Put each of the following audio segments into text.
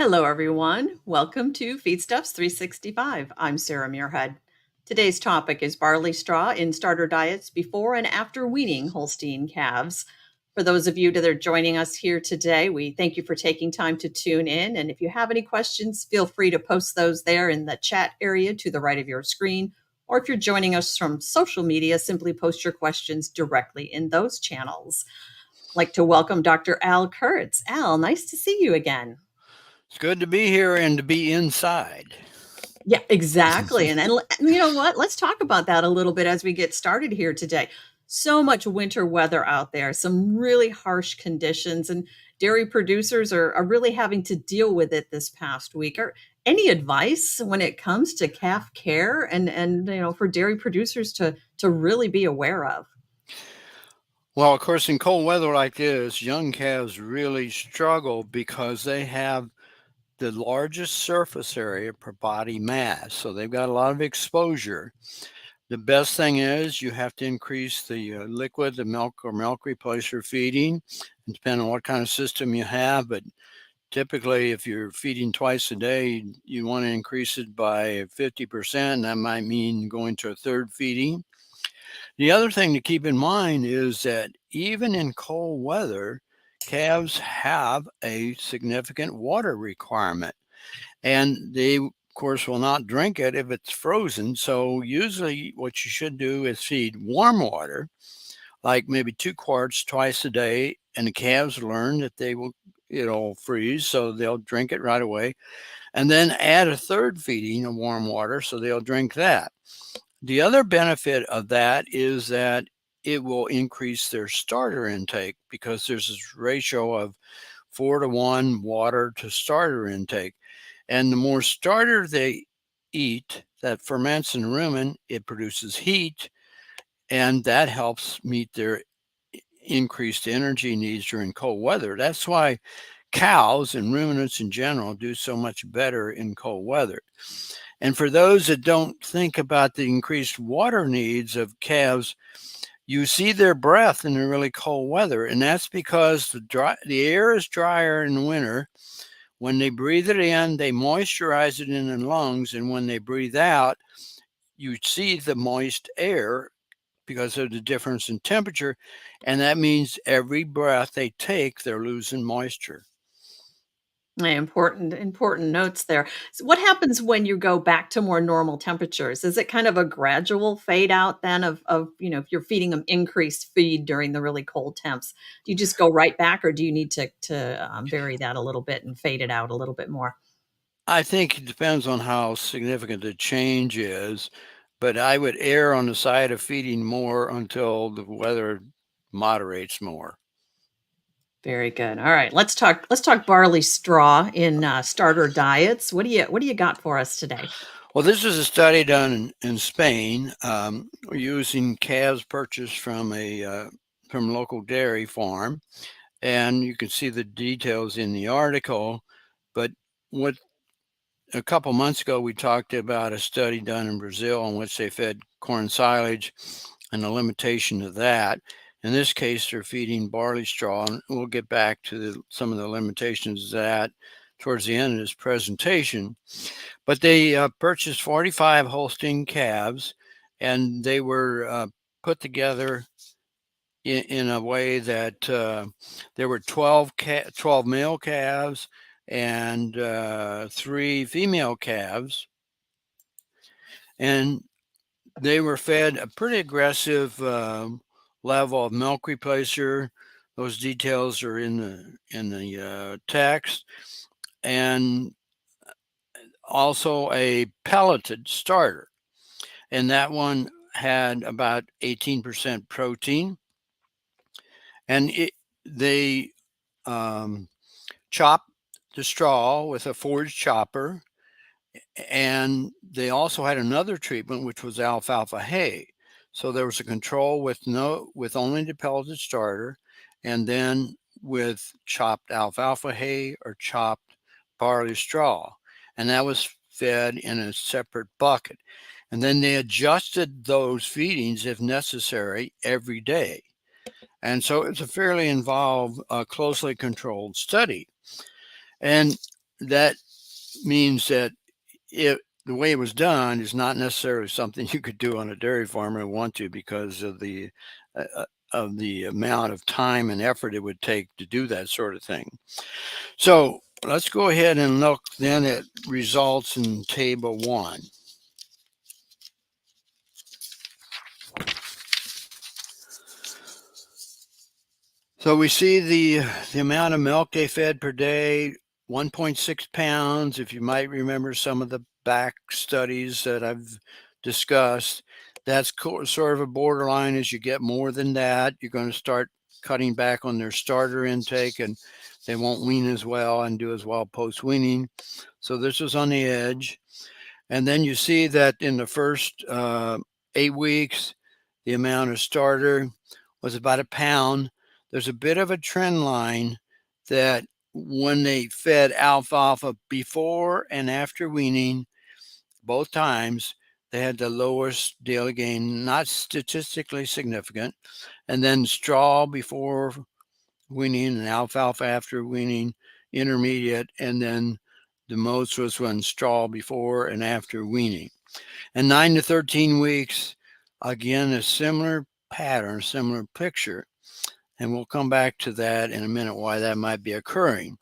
Hello, everyone. Welcome to Feedstuffs 365. I'm Sarah Muirhead. Today's topic is barley straw in starter diets before and after weaning Holstein calves. For those of you that are joining us here today, we thank you for taking time to tune in. And if you have any questions, feel free to post those there in the chat area to the right of your screen. Or if you're joining us from social media, simply post your questions directly in those channels. I'd like to welcome Dr. Al Kertz. Al, nice to see you again. It's good to be here and to be inside. Yeah, exactly. And you know what? Let's talk about that a little bit as we get started here today. So much winter weather out there, some really harsh conditions, and dairy producers are really having to deal with it this past week. Are any advice when it comes to calf care and for dairy producers to really be aware of? Well, of course, in cold weather like this, young calves really struggle because they have the largest surface area per body mass. So they've got a lot of exposure. The best thing is you have to increase the liquid, the milk or milk replacer feeding, and depending on what kind of system you have. But typically, if you're feeding twice a day, you want to increase it by 50%. That might mean going to a third feeding. The other thing to keep in mind is that even in cold weather, calves have a significant water requirement, and they, of course, will not drink it if it's frozen. So, usually, what you should do is feed warm water, like maybe 2 quarts twice a day, and the calves learn that it'll freeze, so they'll drink it right away. And then add a third feeding of warm water, so they'll drink that. The other benefit of that is that it will increase their starter intake because there's this ratio of 4-to-1 water to starter intake. And the more starter they eat that ferments in the rumen, it produces heat, and that helps meet their increased energy needs during cold weather. That's why cows and ruminants in general do so much better in cold weather. And for those that don't think about the increased water needs of calves, you see their breath in the really cold weather, and that's because the air is drier in the winter. When they breathe it in, they moisturize it in the lungs, and when they breathe out, you see the moist air because of the difference in temperature, and that means every breath they take, they're losing moisture. Important notes there. So what happens when you go back to more normal temperatures? Is it kind of a gradual fade out then if you're feeding them increased feed during the really cold temps? Do you just go right back, or do you need to vary that a little bit and fade it out a little bit more? I think it depends on how significant the change is, but I would err on the side of feeding more until the weather moderates more. Very good. All right, let's talk barley straw in starter diets. What do you got for us today? Well, this is a study done in Spain using calves purchased from a local dairy farm, and you can see the details in the article. But what a couple months ago we talked about a study done in Brazil in which they fed corn silage and the limitation of that. In this case, they're feeding barley straw, and we'll get back to some of the limitations of that towards the end of this presentation. But they purchased 45 Holstein calves, and they were put together in a way that there were 12 male calves and 3 female calves, and they were fed a pretty aggressive level of milk replacer. Those details are in the text, and also a pelleted starter, and that one had about 18% protein, and they chopped the straw with a forage chopper, and they also had another treatment which was alfalfa hay. So there was a control with only the pelleted starter, and then with chopped alfalfa hay or chopped barley straw, and that was fed in a separate bucket. And then they adjusted those feedings if necessary every day. And so it's a fairly involved, closely controlled study. And that means that the way it was done is not necessarily something you could do on a dairy farm and want to, because of the amount of time and effort it would take to do that sort of thing. So let's go ahead and look then at results in table 1. So we see the amount of milk they fed per day, 1.6 pounds. If you might remember some of the back studies that I've discussed, that's sort of a borderline. As you get more than that, you're going to start cutting back on their starter intake, and they won't wean as well and do as well post-weaning. So this is on the edge. And then you see that in the first 8 weeks, the amount of starter was about a pound. There's a bit of a trend line that when they fed alfalfa before and after weaning, both times, they had the lowest daily gain, not statistically significant. And then straw before weaning and alfalfa after weaning, intermediate, and then the most was when straw before and after weaning. And 9 to 13 weeks, again, a similar pattern, similar picture. And we'll come back to that in a minute, why that might be occurring.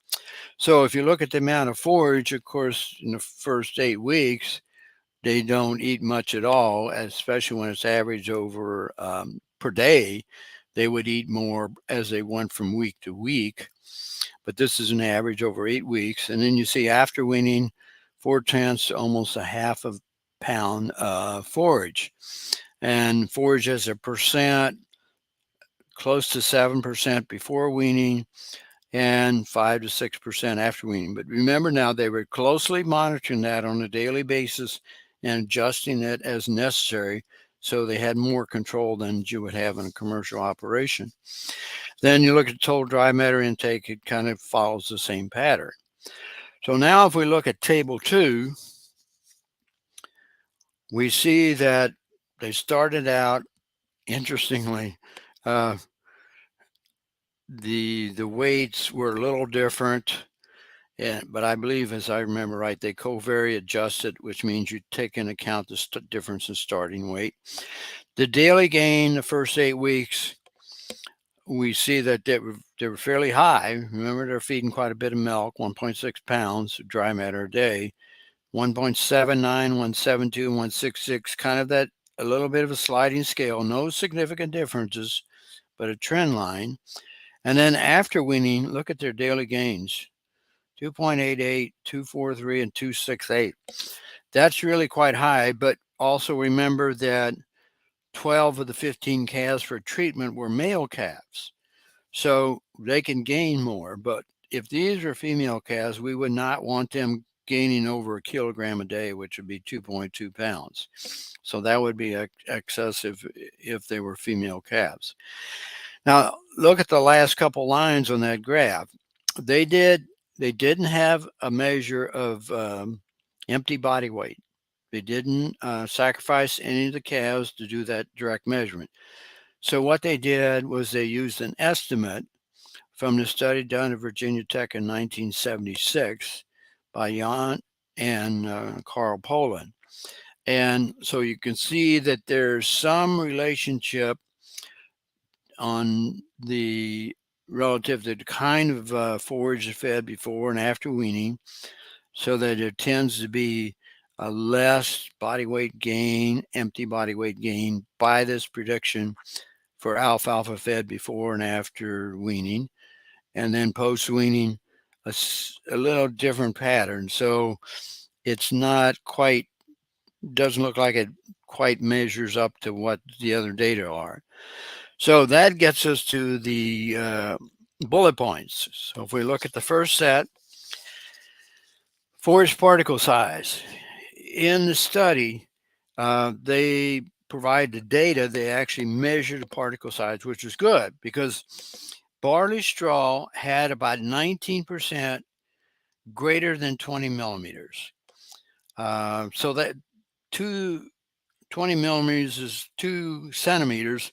So if you look at the amount of forage, of course, in the first 8 weeks, they don't eat much at all, especially when it's average over per day. They would eat more as they went from week to week. But this is an average over 8 weeks. And then you see after weaning, 4/10 to almost a half a pound forage. And forage as a percent, close to 7% before weaning and 5 to 6% after weaning. But remember now, they were closely monitoring that on a daily basis and adjusting it as necessary. So they had more control than you would have in a commercial operation. Then you look at total dry matter intake, it kind of follows the same pattern. So now if we look at table 2, we see that they started out, interestingly, the weights were a little different, but I believe, as I remember right, they covariate adjusted, which means you take into account the difference in starting weight. The daily gain the first 8 weeks, we see that they were fairly high. Remember, they're feeding quite a bit of milk, 1.6 pounds of dry matter a day, 1.79, 172, 166, kind of that, a little bit of a sliding scale, no significant differences, but a trend line. And then after weaning, look at their daily gains, 2.88, 243, and 268. That's really quite high, but also remember that 12 of the 15 calves for treatment were male calves. So they can gain more, but if these are female calves, we would not want them gaining over a kilogram a day, which would be 2.2 pounds. So that would be excessive if they were female calves. Now, look at the last couple lines on that graph. They didn't have a measure of empty body weight. They didn't sacrifice any of the calves to do that direct measurement. So what they did was they used an estimate from the study done at Virginia Tech in 1976 by Jan and Carl Poland. And so you can see that there's some relationship on the relative to the kind of forage fed before and after weaning, so that there tends to be a less body weight gain, empty body weight gain by this prediction for alfalfa fed before and after weaning. And then post weaning, a little different pattern. So it's not quite, doesn't look like it quite measures up to what the other data are. So that gets us to the bullet points. So if we look at the first set, forage particle size. In the study, they provide the data. They actually measure the particle size, which is good because barley straw had about 19% greater than 20 millimeters. So that 20 millimeters is 2 centimeters,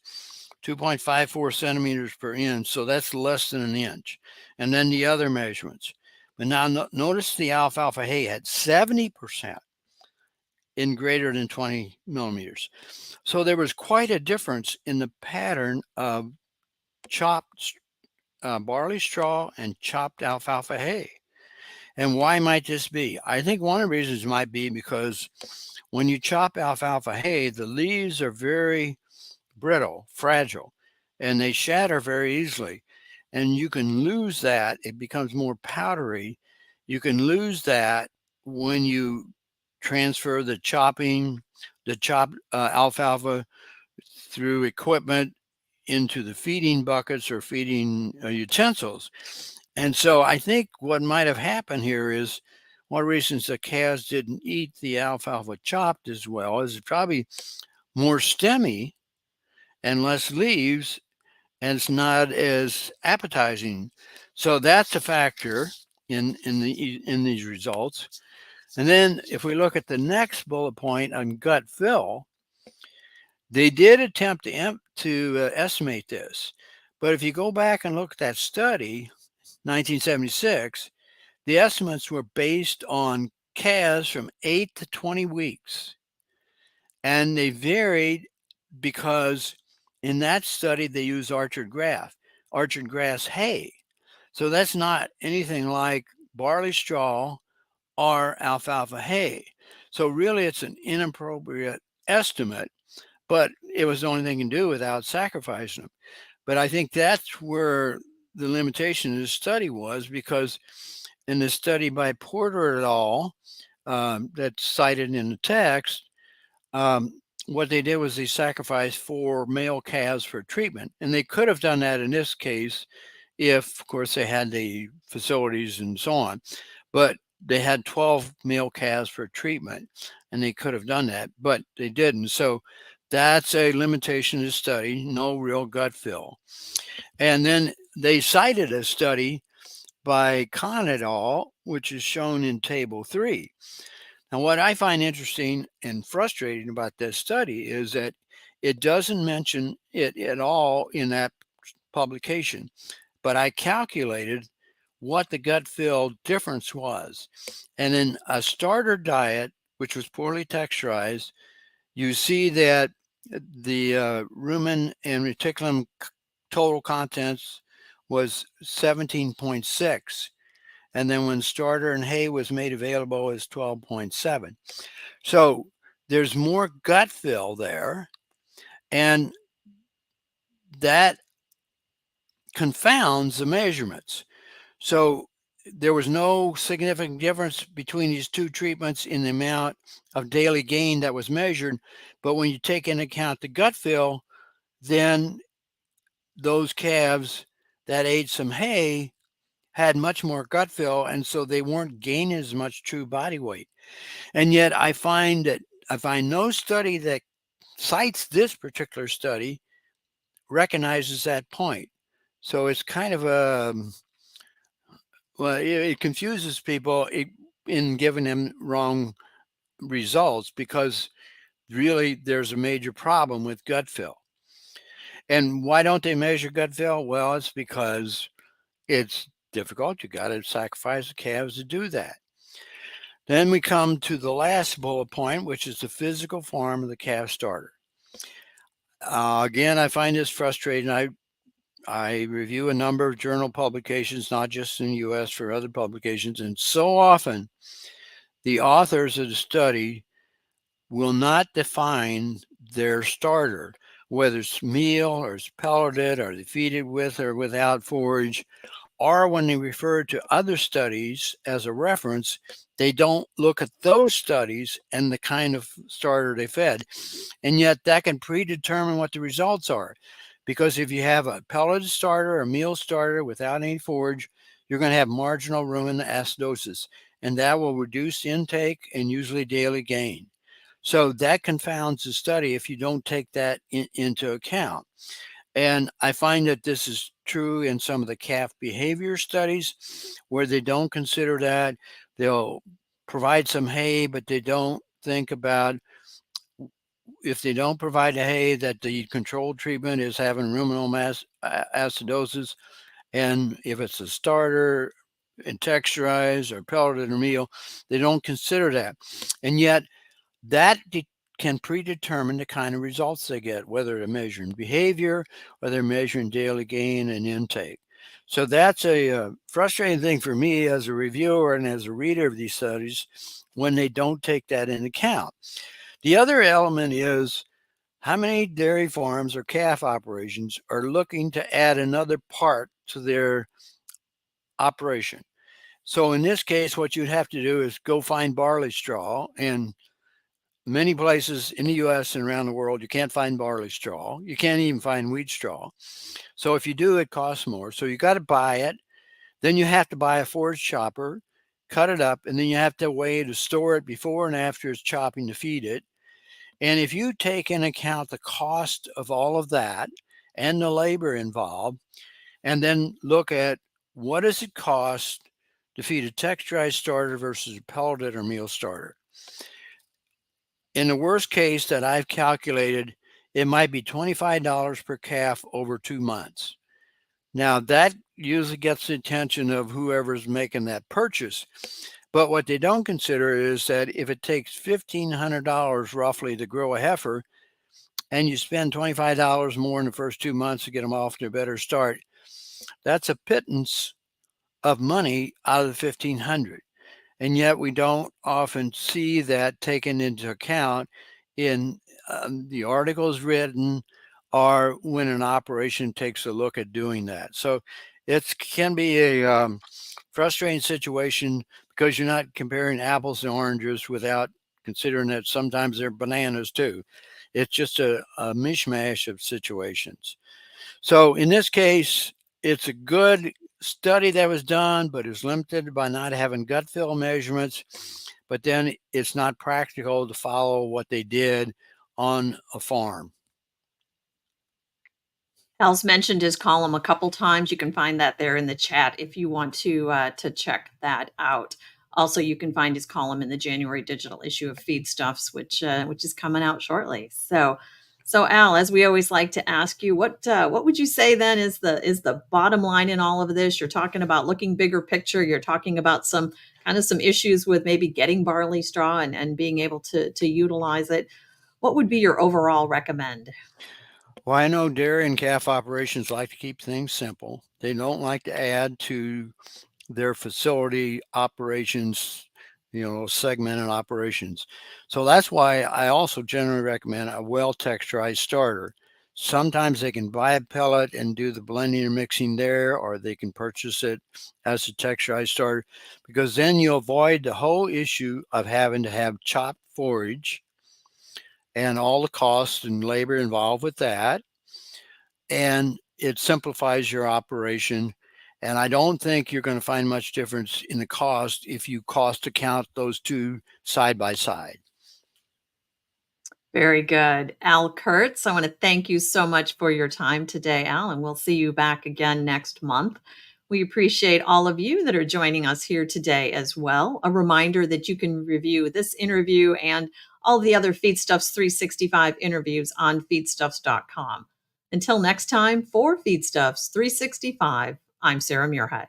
2.54 centimeters per inch. So that's less than an inch. And then the other measurements. But now notice the alfalfa hay had 70% in greater than 20 millimeters. So there was quite a difference in the pattern of chopped barley straw and chopped alfalfa hay. And why might this be? I think one of the reasons might be because when you chop alfalfa hay, the leaves are very brittle, fragile, and they shatter very easily. And you can lose that. It becomes more powdery. You can lose that when you transfer the chopped alfalfa through equipment into the feeding buckets or feeding utensils. And so I think what might have happened here is one of the reasons the calves didn't eat the alfalfa chopped as well is probably more stemmy and less leaves, and it's not as appetizing. So that's a factor in these results. And then if we look at the next bullet point on gut fill, they did attempt to estimate this. But if you go back and look at that study, 1976, the estimates were based on calves from 8 to 20 weeks. And they varied because in that study they used orchard grass hay. So that's not anything like barley straw or alfalfa hay. So really it's an inappropriate estimate, but it was the only thing you can do without sacrificing them. But I think that's where the limitation of the study was, because in the study by Porter et al., that's cited in the text, um, what they did was they sacrificed 4 male calves for treatment. And they could have done that in this case if, of course, they had the facilities and so on. But they had 12 male calves for treatment, and they could have done that, but they didn't. So that's a limitation of the study, no real gut fill. And then they cited a study by Kahn et al., which is shown in Table 3. Now, what I find interesting and frustrating about this study is that it doesn't mention it at all in that publication, but I calculated what the gut fill difference was. And in a starter diet, which was poorly texturized, you see that the rumen and reticulum total contents was 17.6. And then when starter and hay was made available, is 12.7. So there's more gut fill there, and that confounds the measurements. So there was no significant difference between these two treatments in the amount of daily gain that was measured. But when you take into account the gut fill, then those calves that ate some hay had much more gut fill, and so they weren't gaining as much true body weight. And yet I find no study that cites this particular study recognizes that point. So it's kind of a, well, it confuses people in giving them wrong results, because really there's a major problem with gut fill. And why don't they measure gut fill? Well, it's because it's difficult. You got to sacrifice the calves to do that. Then we come to the last bullet point, which is the physical form of the calf starter. Again, I find this frustrating. I review a number of journal publications, not just in the US, for other publications, and so often the authors of the study will not define their starter, whether it's meal or it's pelleted or they feed it with or without forage, or when they refer to other studies as a reference, they don't look at those studies and the kind of starter they fed. And yet that can predetermine what the results are. Because if you have a pelleted starter, a meal starter without any forage, you're going to have marginal rumen acidosis, and that will reduce intake and usually daily gain. So that confounds the study if you don't take that into account. And I find that this is true in some of the calf behavior studies where they don't consider that. They'll provide some hay, but they don't think about, if they don't provide the hay, that the controlled treatment is having ruminal mass acidosis. And if it's a starter, and texturized or pelleted or meal. They don't consider that. And yet that can predetermine the kind of results they get, whether they're measuring behavior or they're measuring daily gain and intake. So that's a frustrating thing for me as a reviewer and as a reader of these studies when they don't take that into account. The other element is how many dairy farms or calf operations are looking to add another part to their operation. So in this case, what you'd have to do is go find barley straw, and many places in the US and around the world, you can't find barley straw. You can't even find wheat straw. So if you do, it costs more. So you got to buy it. Then you have to buy a forage chopper, cut it up, and then you have to weigh to store it before and after it's chopping to feed it. And if you take into account the cost of all of that and the labor involved, and then look at what does it cost to feed a texturized starter versus a pelleted or meal starter. In the worst case that I've calculated, it might be $25 per calf over 2 months. Now that usually gets the attention of whoever's making that purchase. But what they don't consider is that if it takes $1,500 roughly to grow a heifer, and you spend $25 more in the first 2 months to get them off to a better start, that's a pittance of money out of the 1,500. And yet we don't often see that taken into account in the articles written or when an operation takes a look at doing that. So it can be a frustrating situation because you're not comparing apples and oranges without considering that sometimes they're bananas too. It's just a mishmash of situations. So in this case, it's a good study that was done, but is limited by not having gut fill measurements. But then it's not practical to follow what they did on a farm. Al's mentioned his column a couple times. You can find that there in the chat if you want to check that out. Also, you can find his column in the January digital issue of Feedstuffs, which is coming out shortly. So Al, as we always like to ask you, what would you say then is the bottom line in all of this? You're talking about looking bigger picture. You're talking about some issues with maybe getting barley straw and being able to utilize it. What would be your overall recommend? Well, I know dairy and calf operations like to keep things simple. They don't like to add to their facility operations, segmented operations. So that's why I also generally recommend a well texturized starter. Sometimes they can buy a pellet and do the blending and mixing there, or they can purchase it as a texturized starter, because then you avoid the whole issue of having to have chopped forage and all the costs and labor involved with that. And it simplifies your operation. And I don't think you're going to find much difference in the cost if you cost account those two side by side. Very good. Al Kertz, I want to thank you so much for your time today, Al, and we'll see you back again next month. We appreciate all of you that are joining us here today as well. A reminder that you can review this interview and all the other Feedstuffs 365 interviews on feedstuffs.com. Until next time, for Feedstuffs 365, I'm Sarah Muirhead.